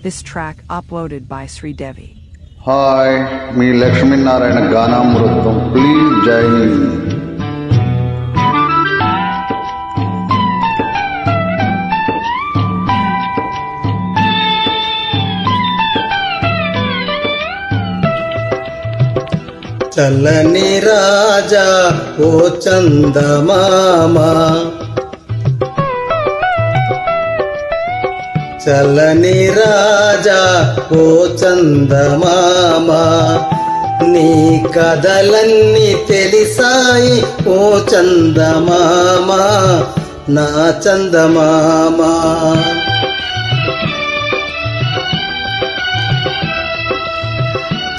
This track uploaded by Sridevi. Hi, మీ లక్ష్మీనారాయణ గానామృతం. Please join me. చల్లని రాజా ఓ చందమామ, చల్లని రాజా ఓ చందమామ, నీ కథలన్నీ తెలిసాయి ఓ చందమామ, నా చందమామ.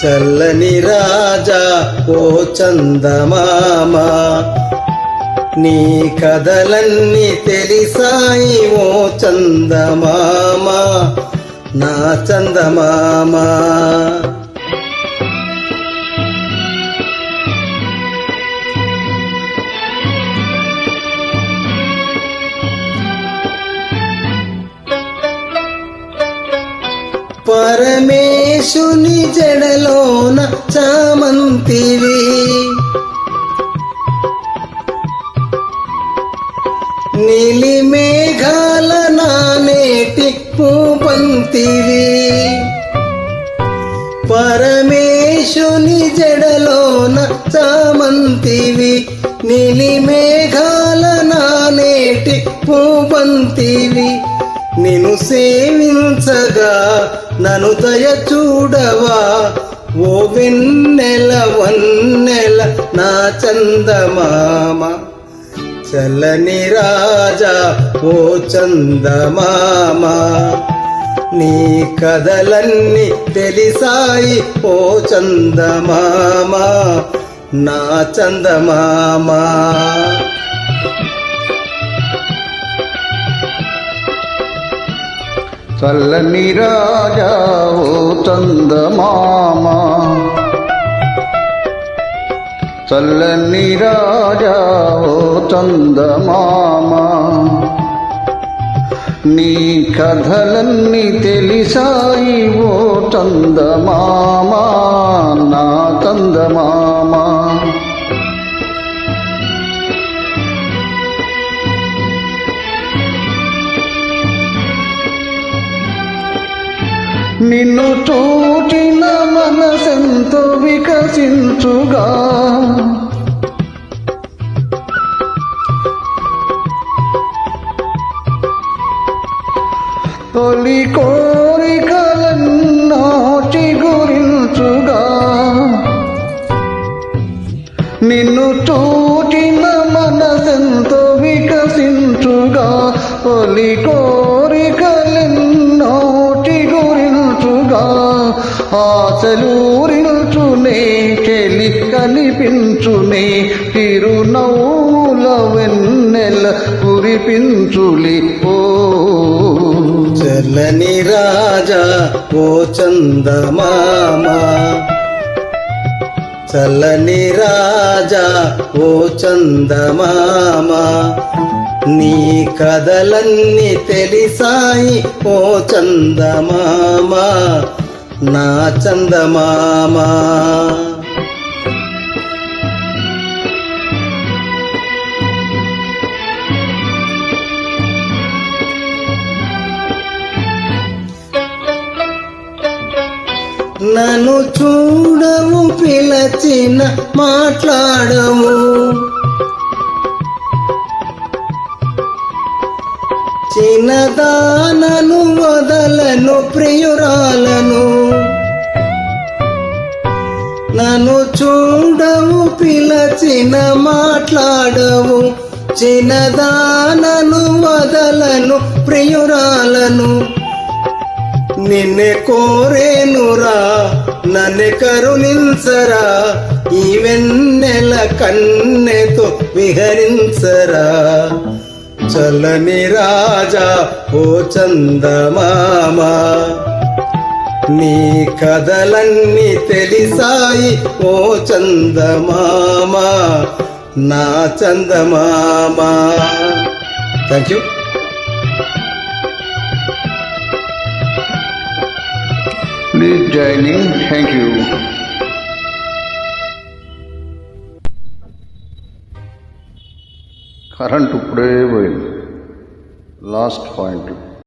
చల్లని రాజా ఓ చందమామ, నీ కథలన్నీ తెలిసాయి ఓ చందమామ, నా చందమామ. పరమేశుని జడలోన చామంతివి, నీలి మేఘాల నానేటి పూపంతివి. పరమేశుని జడలోన చామంతివి, నీలి మేఘాల నానేటి పూపంతివి. నిన్ను సేవించగా నన్ను దయ చూడవా ఓ వెన్నెల వన్నెల నా చందమామ. చల్లని రాజా ఓ చందమామ, నీ కథలన్నీ తెలిసాయి ఓ చందమామ, నా చందమామ. చల్లని రాజా ఓ చందమామ, చల్లని రాజా ఓ చందమామ, నీ కథలన్నీ తెలిసాయి ఓ చందమామ, నా చందమామ. నిన్ను చూచిన మనసెంతో వికసించుగా, తొలి కోరికలన్నో చిగురించుగా. నిన్ను చూచిన మనసెంతో వికసించుగా, తొలి కోరికలెన్నో చిగురించుగా. ఆశలూరించునే చెలి కనిపించునే, తిరునవ్వుల వెన్నెల కురిపించులి ఓ. చల్లని రాజా ఓ చందమామ, చల్లని రాజా ఓ చందమామ, నీ కథలన్నీ తెలిసాయి ఓ చందమామ, నా చందమామ. నన్ను చూడవు పిలచిన మాట్లాడవు, చిన్నదానను వదలను ప్రియురాలను. నన్ను చూడవు పిలచిన మాట్లాడవు, చిన్నదానను వదలను ప్రియురాలను. నిన్నే కోరేనురా నన్ను కరుణించరా, ఈ వెన్నెల కన్నెతో విహరించరా. చల్లని రాజా ఓ చందమామ, నీ కథలన్నీ తెలిసాయి ఓ చందమామ, నా చందమామ. Thank you. Joining. Thank you. Current ఇప్పుడే పోయింది. Last point.